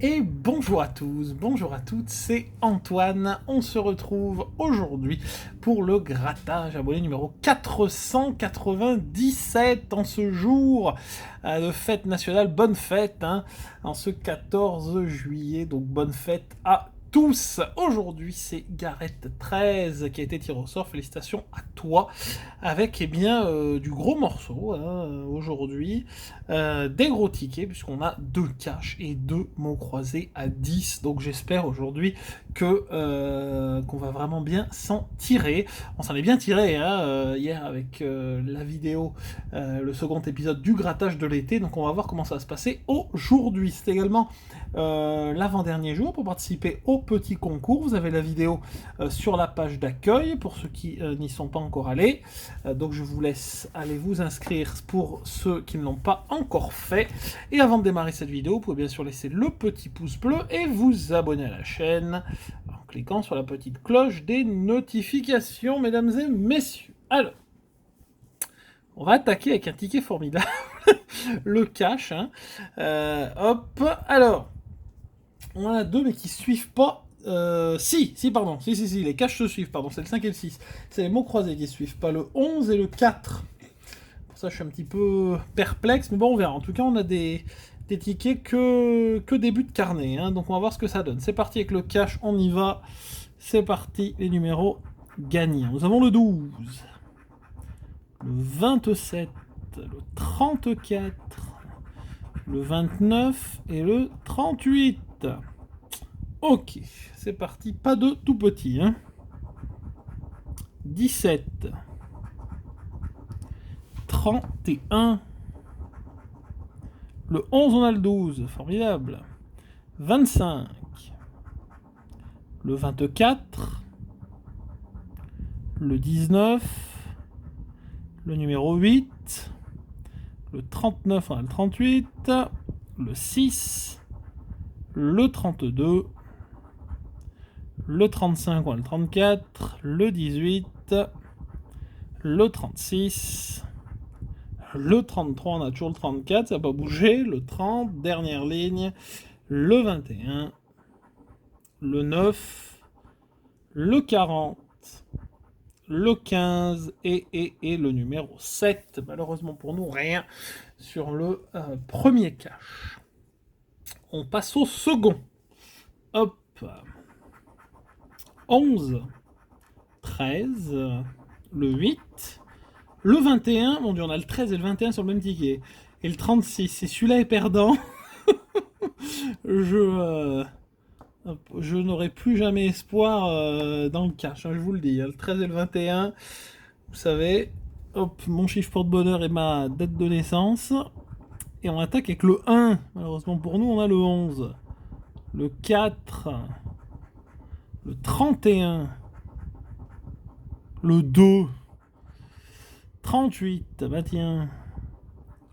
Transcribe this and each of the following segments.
Et bonjour à tous, bonjour à toutes, c'est Antoine. On se retrouve aujourd'hui pour le grattage abonné numéro 497 en ce jour de fête nationale. Bonne fête en ce 14 juillet, donc bonne fête à tous. Aujourd'hui, c'est Gareth 13 qui a été tiré au sort. Félicitations à toi. Avec du gros morceau aujourd'hui. Des gros tickets, puisqu'on a 2 caches et 2 mots croisés à 10. Donc j'espère aujourd'hui qu'on va vraiment bien s'en tirer. On s'en est bien tiré hier avec la vidéo, le second épisode du grattage de l'été. Donc on va voir comment ça va se passer aujourd'hui. C'est également l'avant-dernier jour pour participer au petit concours. Vous avez la vidéo sur la page d'accueil pour ceux qui n'y sont pas encore allés. Donc je vous laisse aller vous inscrire pour ceux qui ne l'ont pas encore fait. Et avant de démarrer cette vidéo, vous pouvez bien sûr laisser le petit pouce bleu et vous abonner à la chaîne en cliquant sur la petite cloche des notifications, mesdames et messieurs. Alors, on va attaquer avec un ticket formidable, le cash. Hop, alors, on en a deux mais qui suivent pas. Si, les caches se suivent, pardon, c'est le 5 et le 6. C'est les mots croisés qui suivent, pas le 11 et le 4. Pour ça, je suis un petit peu perplexe, mais bon, on verra. En tout cas, on a des tickets que début de carnet, donc on va voir ce que ça donne. C'est parti avec le cash, on y va. C'est parti, les numéros gagnants. Nous avons le 12, le 27, le 34, le 29 et le 38. Ok, c'est parti, pas de tout petit. 17, 31, le 11 on a le 12, formidable. 25, le 24, le 19, le numéro 8, le 39 on a le 38, le 6, le 32, le 35 on a le 34, le 18, le 36, le 33 on a toujours le 34, ça n'a pas bougé, le 30, dernière ligne, le 21, le 9, le 40, le 15 et le numéro 7. Malheureusement pour nous, rien sur le premier cache. On passe au second. Hop. 11, 13, le 8, le 21. Mon Dieu, on a le 13 et le 21 sur le même ticket. Et le 36. Si celui-là est perdant, je n'aurai plus jamais espoir dans le cash, je vous le dis. Le 13 et le 21, vous savez, hop, mon chiffre porte-bonheur et ma date de naissance. Et on attaque avec le 1. Malheureusement pour nous, on a le 11, le 4, le 31, le 2, 38, bah tiens,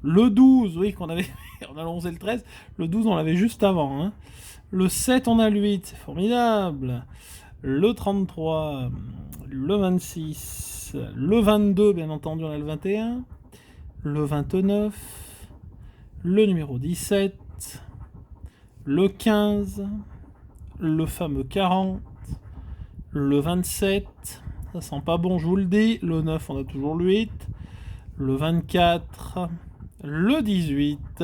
le 12, oui, qu'on avait, on a le 11 et le 13, le 12 on l'avait juste avant, Le 7 on a le 8, c'est formidable. Le 33, le 26, le 22, bien entendu on a le 21, le 29, le numéro 17, le 15, le fameux 40, le 27, ça sent pas bon, je vous le dis, le 9 on a toujours le 8, le 24, le 18,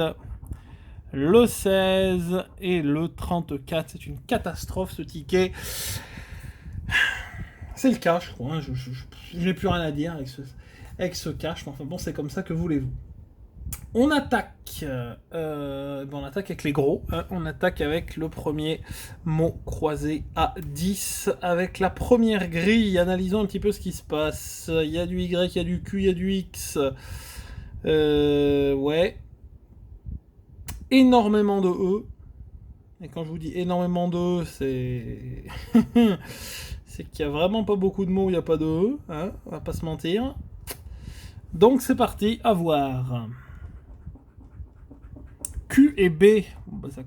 le 16 et le 34. C'est une catastrophe ce ticket. C'est le cash, je crois. Je n'ai plus rien à dire avec ce cash. Mais enfin bon, c'est comme ça, que voulez-vous. On attaque. On attaque avec les gros. On attaque avec le premier mot croisé à 10. Avec la première grille. Analysons un petit peu ce qui se passe. Il y a du Y, il y a du Q, il y a du X. Ouais. Énormément de E. Et quand je vous dis énormément de E, c'est... c'est qu'il n'y a vraiment pas beaucoup de mots où il n'y a pas de E. On va pas se mentir. Donc c'est parti, à voir. Q et B. Bon, ça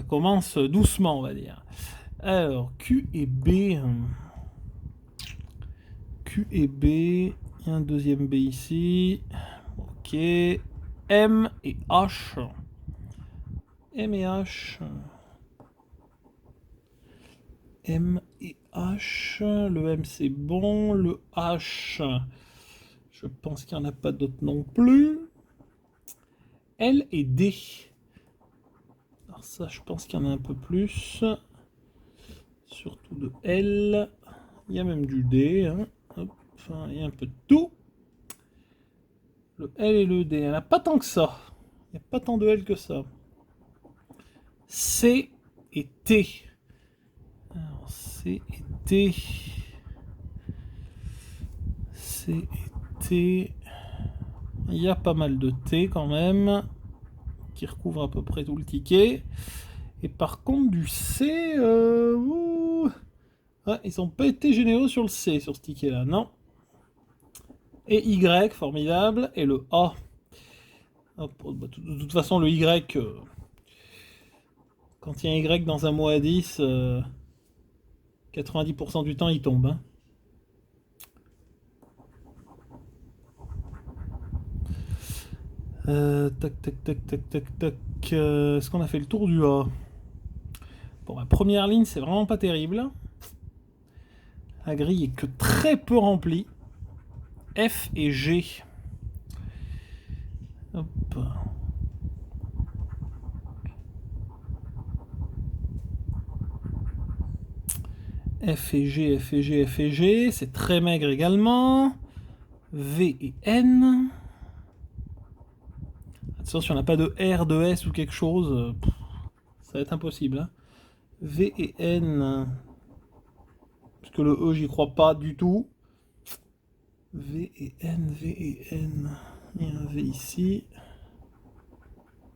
commence doucement, on va dire. Alors, Q et B. Q et B. Il y a un deuxième B ici. Ok. M et H. M et H. M et H. Le M c'est bon. Le H, je pense qu'il n'y en a pas d'autres non plus. L et D. Alors ça, je pense qu'il y en a un peu plus. Surtout de L. Il y a même du D. Hein. Hop. Enfin, il y a un peu de tout. Le L et le D. Il n'y en a pas tant que ça. Il n'y a pas tant de L que ça. C et T. Alors, C et T. C et T. Il y a pas mal de T quand même. Qui recouvre à peu près tout le ticket. Et par contre, du C. Ouais, ils n'ont pas été généreux sur le C, sur ce ticket-là, non. Et Y, formidable. Et le A. Hop, bah, de toute façon, le Y. Quand il y a un Y dans un mot à 10, 90% du temps, il tombe. Hein. Tac, tac, tac, tac, tac, tac. Est-ce qu'on a fait le tour du A? Bon, la première ligne, c'est vraiment pas terrible. La grille est que très peu remplie. F et G. Hop. F et G, F et G, F et G. C'est très maigre également. V et N. Attention, si on n'a pas de R, de S ou quelque chose, ça va être impossible. Hein. V et N. Parce que le E, j'y crois pas du tout. V et N, V et N. Il y a un V ici.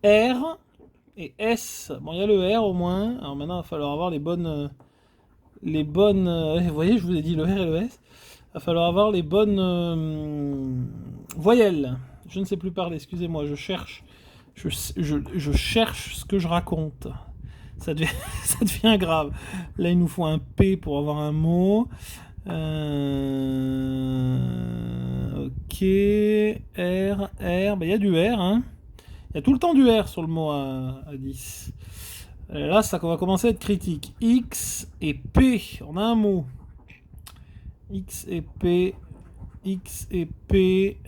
R et S. Bon, il y a le R au moins. Alors maintenant, il va falloir avoir les bonnes... vous voyez, je vous ai dit le R et le S. Il va falloir avoir les bonnes voyelles. Je ne sais plus parler, excusez-moi, je cherche. Je cherche ce que je raconte. Ça devient, ça devient grave. Là, il nous faut un P pour avoir un mot. Ok. R, R. Bah, il y a du R. Hein. Il y a tout le temps du R sur le mot à 10. Là, ça va commencer à être critique. X et P. On a un mot. X et P. X et P.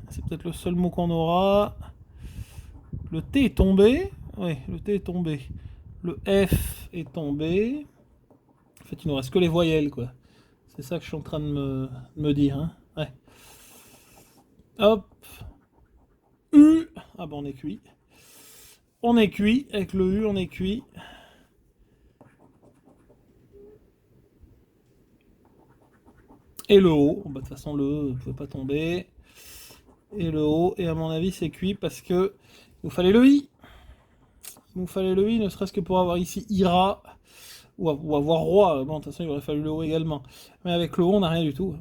C'est peut-être le seul mot qu'on aura. Le T est tombé. Oui, le T est tombé. Le F est tombé. En fait, il nous reste que les voyelles, quoi. C'est ça que je suis en train de me dire. Hein. Ouais. Hop. U. Ah bon, on est cuit. On est cuit. Avec le U, on est cuit. Et le O. Bah, de toute façon, le E ne pouvait pas tomber. Et le O. Et à mon avis, c'est cuit parce que il nous fallait le I. Il nous fallait le I, ne serait-ce que pour avoir ici Ira. Ou avoir roi. Bon, de toute façon, il aurait fallu le O également. Mais avec le O, on n'a rien du tout.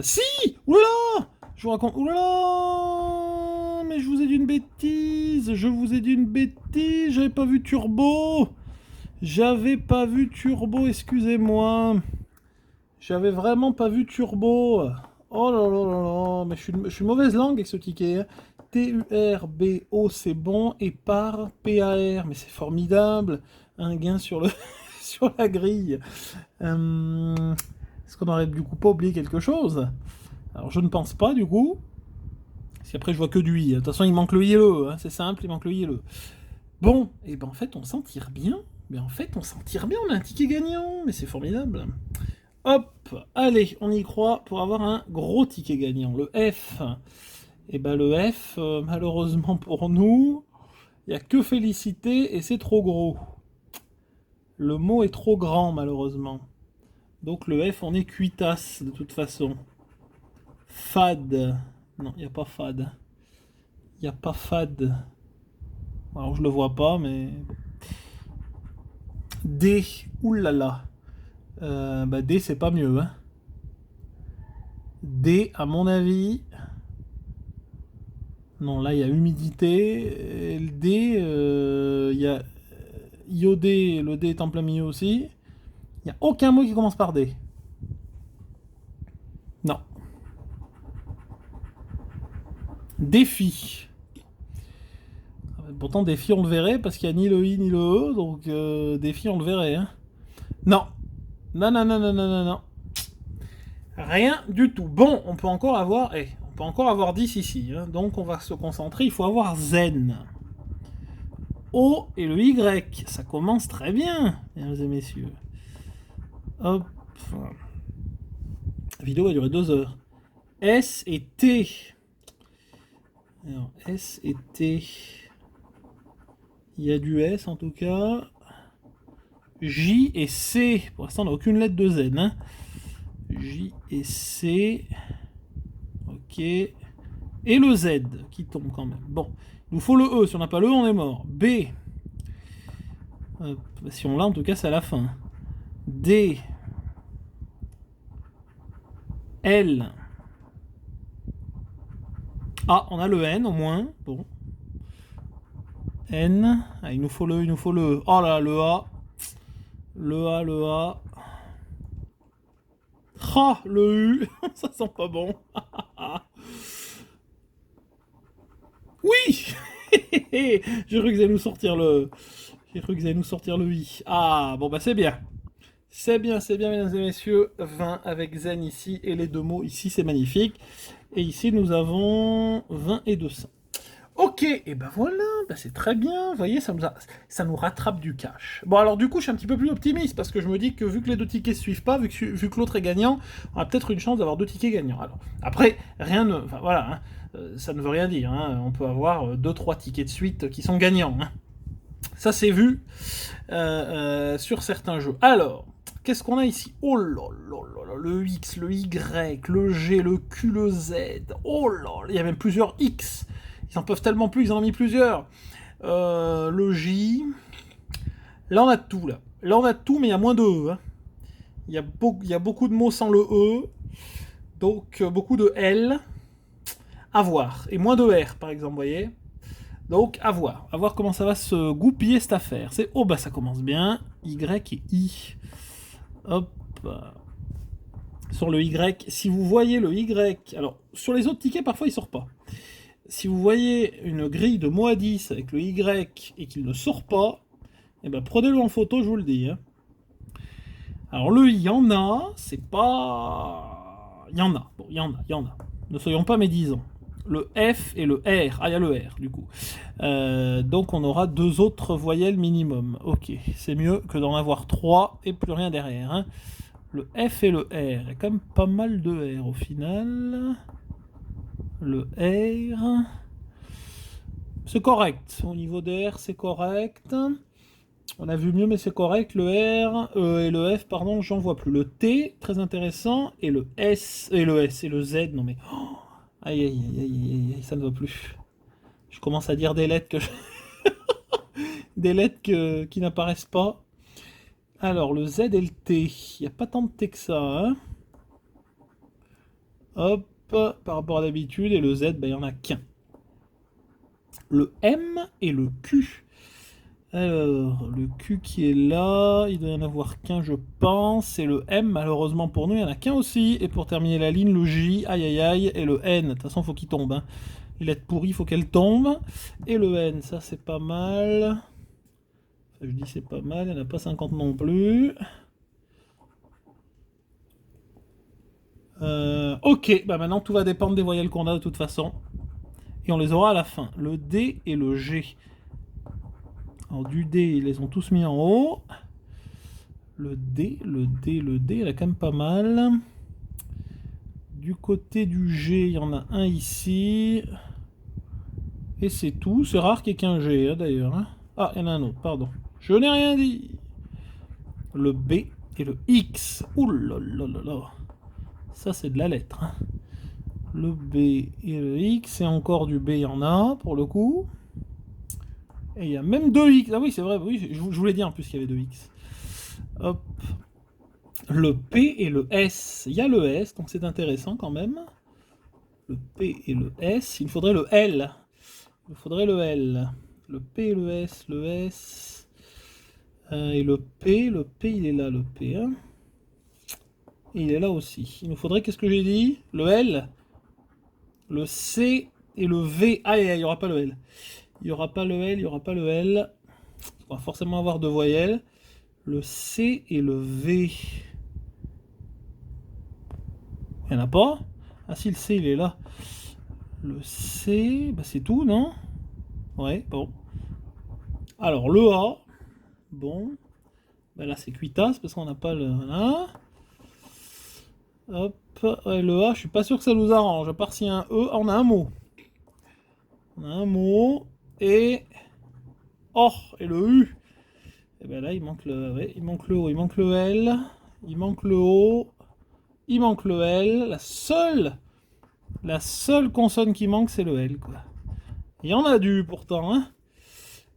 Si. Oulala. Je vous raconte. Oulala. Mais je vous ai dit une bêtise. Je vous ai dit une bêtise. J'avais pas vu Turbo. J'avais pas vu Turbo, excusez-moi. J'avais vraiment pas vu Turbo. Oh là là là là. Mais je suis mauvaise langue avec ce ticket. Hein. T-U-R-B-O, c'est bon. Et par P-A-R. Mais c'est formidable. Un gain sur, sur la grille. Est-ce qu'on aurait du coup pas oublié quelque chose? Alors je ne pense pas du coup. Parce qu'après je vois que du I. De toute façon il manque le I et le E. Hein. C'est simple, il manque le I et le E. Bon, et ben en fait on s'en tire bien. Mais en fait on s'en tire bien, on a un ticket gagnant. Mais c'est formidable. Hop, allez, on y croit pour avoir un gros ticket gagnant. Le F. Et ben le F, malheureusement pour nous, il n'y a que félicité et c'est trop gros. Le mot est trop grand malheureusement. Donc le F, on est cuitasse de toute façon. Fade. Non, il n'y a pas fade. Il n'y a pas fade. Alors je le vois pas, mais... D. Oulala. Bah D, c'est pas mieux. Hein. D, à mon avis... Non, là, il y a humidité. Et le D, il y a iodé. Le D est en plein milieu aussi. Il n'y a aucun mot qui commence par D. Non. Défi. pourtant, défi, on le verrait, parce qu'il n'y a ni le I ni le E, donc défi, on le verrait. Hein. Non. Non, non, non, non, non, non, non. Rien du tout. Bon, on peut encore avoir... on peut encore avoir 10 ici. Hein. Donc, on va se concentrer. Il faut avoir Zen. O et le Y. Ça commence très bien, mesdames et messieurs. Hop. La vidéo va durer 2 heures. S et T. Alors, S et T. Il y a du S en tout cas. J et C. Pour l'instant, on n'a aucune lettre de Z. Hein. J et C. Ok. Et le Z qui tombe quand même. Bon. Il nous faut le E. Si on n'a pas le E, on est mort. B. Si on l'a, en tout cas, c'est à la fin. D. L. Ah, on a le N au moins. Bon. N. Ah, il nous faut le E. Oh là, le A. Le A. Ah, le U. Ça sent pas bon. Oui. J'ai cru que vous allez nous sortir le... J'ai cru que vous allez nous sortir le I. Ah, bon bah c'est bien. C'est bien, mesdames et messieurs. 20 avec Zen ici, et les deux mots ici, c'est magnifique. Et ici, nous avons 20 et 200. Ok, et ben voilà, ben c'est très bien, vous voyez, ça nous rattrape du cash. Bon, alors du coup, je suis un petit peu plus optimiste, parce que je me dis que vu que les deux tickets ne suivent pas, vu que l'autre est gagnant, on a peut-être une chance d'avoir 2 tickets gagnants. Alors, après, rien ne... Enfin, voilà, hein, ça ne veut rien dire, hein, on peut avoir 2-3 tickets de suite qui sont gagnants. Hein. Ça, c'est vu sur certains jeux. Alors, qu'est-ce qu'on a ici? Oh là là là là, le X, le Y, le G, le Q, le Z. Oh là, il y a même plusieurs X. Ils en peuvent tellement plus, ils en ont mis plusieurs. Le J. Là, on a tout, là. Là, on a tout, mais il y a moins de E. Hein. Il y a beaucoup de mots sans le E. Donc, beaucoup de L. À voir. Et moins de R, par exemple, vous voyez. Donc, à voir. À voir comment ça va se goupiller, cette affaire. C'est... Oh, bah, ça commence bien. Y et I. Hop. Sur le Y. Si vous voyez le Y... Alors, sur les autres tickets, parfois, il sort pas. Si vous voyez une grille de mots à 10 avec le Y et qu'il ne sort pas, eh ben prenez-le en photo, je vous le dis. Hein. Alors le I, il y en a, c'est pas... Il y en a, bon, il y en a. Ne soyons pas médisants. Le F et le R. Ah, il y a le R, du coup. Donc on aura 2 autres voyelles minimum. Ok, c'est mieux que d'en avoir 3 et plus rien derrière. Hein. Le F et le R. Il y a quand même pas mal de R au final... Le R, c'est correct. Au niveau des R, c'est correct. On a vu mieux, mais c'est correct. Le R et le F, pardon, j'en vois plus. Le T, très intéressant. Et le S, et le S, et le Z. Non mais... Oh, aïe, aïe, aïe, aïe, aïe, ça ne va plus. Je commence à dire des lettres que des lettres qui n'apparaissent pas. Alors, le Z et le T. Il n'y a pas tant de T que ça. Hein. Hop. Par rapport à d'habitude, et le Z, ben, il n'y en a qu'un. Le M et le Q. Alors, le Q qui est là, il doit y en avoir qu'un, je pense. Et le M, malheureusement pour nous, il n'y en a qu'un aussi. Et pour terminer la ligne, le J, aïe aïe aïe, et le N. De toute façon, il faut qu'il tombe. Hein. Les lettres pourries, il faut qu'elles tombent. Et le N, ça c'est pas mal. Enfin, je dis c'est pas mal, il n'y en a pas 50 non plus. Ok, bah maintenant tout va dépendre des voyelles qu'on a de toute façon. Et on les aura à la fin. Le D et le G. Alors du D, ils les ont tous mis en haut. Le D, il y en a quand même pas mal. Du côté du G, il y en a un ici. Et c'est tout. C'est rare qu'il y ait qu'un G, hein, d'ailleurs. Hein. Ah, il y en a un autre, pardon. Je n'ai rien dit. Le B et le X. Ouh là là là là. Ça, c'est de la lettre. Hein. Le B et le X. Et encore du B, il y en a, pour le coup. Et il y a même 2 X. Ah oui, c'est vrai. Oui, je voulais dire en plus qu'il y avait 2 X. Hop. Le P et le S. Il y a le S, donc c'est intéressant quand même. Le P et le S. Il faudrait le L. Il faudrait le L. Le P et le S. Le S. Et le P. Le P, il est là, le P. Hein. Et il est là aussi. Il nous faudrait, qu'est-ce que j'ai dit? Le L. Le C et le V. Ah, il n'y aura pas le L. Il n'y aura pas le L, il n'y aura pas le L. On va forcément avoir deux voyelles. Le C et le V. Il n'y en a pas? Ah si, le C, il est là. Le C, bah c'est tout, non? Ouais, bon. Alors, le A. Bon. Bah là, c'est cuitasse parce qu'on n'a pas le... Voilà. Hop. Ouais, le A, je suis pas sûr que ça nous arrange. À part s'il y a un E, on a un mot. On a un mot. Et... Oh, et le U. Et ben là, il manque le... Ouais, il manque le O, il manque le L. Il manque le O. Il manque le L. La seule consonne qui manque, c'est le L, quoi. Il y en a du, pourtant, hein.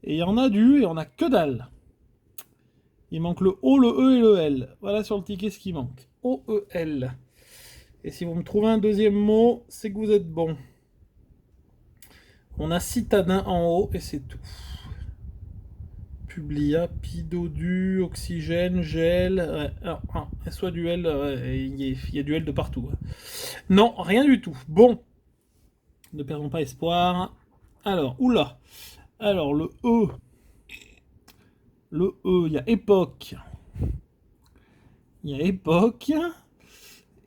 Et il y en a du, et on a que dalle. Il manque le O, le E et le L. Voilà sur le ticket ce qui manque. O, E, L. Et si vous me trouvez un deuxième mot, c'est que vous êtes bon. On a citadin en haut, et c'est tout. Publia, pidodu, oxygène, gel. Ouais, alors, soit du L, il y a du L de partout. Non, rien du tout. Bon. Ne perdons pas espoir. Alors, oula. Alors, le E. Le E, il y a époque. Il y a époque.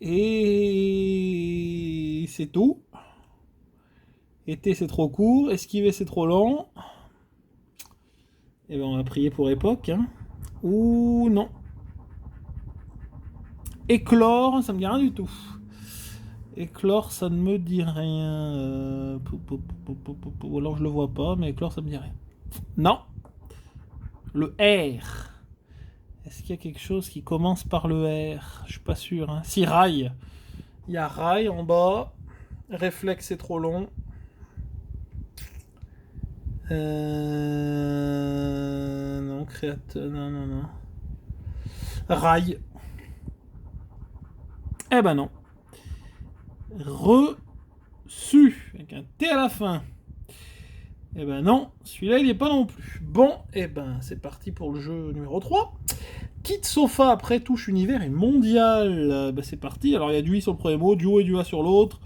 Et c'est tout. Été, c'est trop court. Esquiver, c'est trop long. Et ben, on va prier pour époque. Hein. Ou non. Éclore, ça me dit rien du tout. Éclore, ça ne me dit rien. Ou alors je le vois pas, mais éclore, ça me dit rien. Non. Le R. Est-ce qu'il y a quelque chose qui commence par le R? Je suis pas sûr. Hein. Si, rail. Il y a rail en bas. Réflexe, c'est trop long. Non, créateur. Non, non, non. Rail. Eh ben non. Reçu. Avec un T à la fin. Eh ben non, celui-là il n'y est pas non plus. Bon, eh ben c'est parti pour le jeu numéro 3. Quitte sofa après touche univers et mondial. Ben c'est parti. Alors il y a du I sur le premier mot, du O et du A sur l'autre.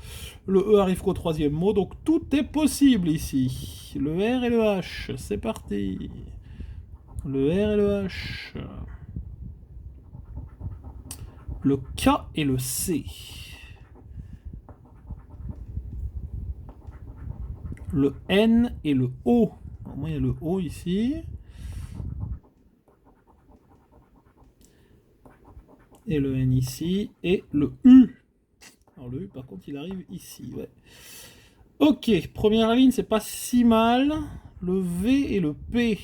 Le E arrive qu'au troisième mot, donc tout est possible ici. Le R et le H, c'est parti. Le R et le H. Le K et le C. Le N et le O. Alors, moi, il y a le O ici. Et le N ici. Et le U. Alors le U, par contre, il arrive ici. Ouais. Ok, première ligne, c'est pas si mal. Le V et le P.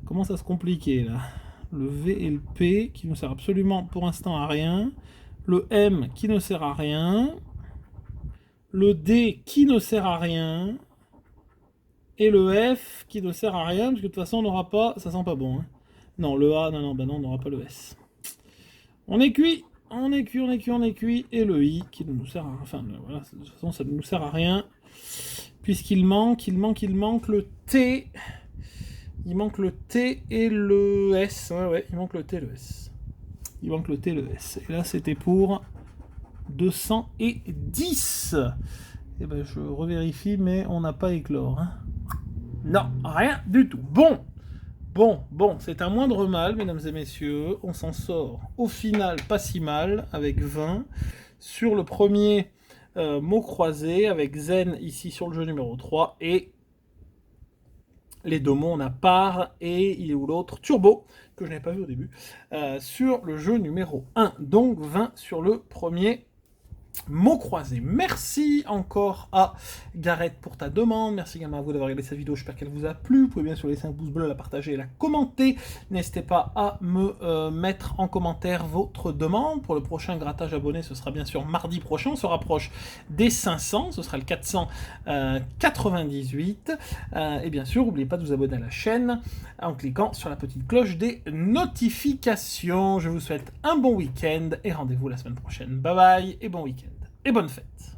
Comment ça se compliquer, là? Le V et le P, qui ne sert absolument pour l'instant à rien. Le M, qui ne sert à rien. Le D, qui ne sert à rien. Et le F qui ne sert à rien, parce que de toute façon on n'aura pas, ça sent pas bon. Hein. Non, le A, non, ben non, on n'aura pas le S. On est cuit, on est cuit, on est cuit, on est cuit. Et le I qui ne nous sert à rien, enfin voilà, de toute façon ça ne nous sert à rien. Puisqu'il manque, il manque le T. Il manque le T et le S. Ouais, il manque le T et le S. Il manque le T et le S. Et là c'était pour 210. Et ben je revérifie, mais on n'a pas éclore. Hein. Non, rien du tout. Bon, c'est un moindre mal, mesdames et messieurs. On s'en sort au final pas si mal, avec 20. Sur le premier mot croisé, avec Zen ici sur le jeu numéro 3. Et les deux mots, on a part et il est où l'autre? Turbo, que je n'avais pas vu au début, sur le jeu numéro 1. Donc 20 sur le premier mots croisés. Merci encore à Gareth pour ta demande. Merci également à vous d'avoir regardé cette vidéo. J'espère qu'elle vous a plu. Vous pouvez bien sûr laisser un pouce bleu, la partager et la commenter. N'hésitez pas à me mettre en commentaire votre demande. Pour le prochain grattage abonné, ce sera bien sûr mardi prochain. On se rapproche des 500. Ce sera le 498. Et bien sûr, n'oubliez pas de vous abonner à la chaîne en cliquant sur la petite cloche des notifications. Je vous souhaite un bon week-end et rendez-vous la semaine prochaine. Bye bye et bon week-end. Et bonne fête.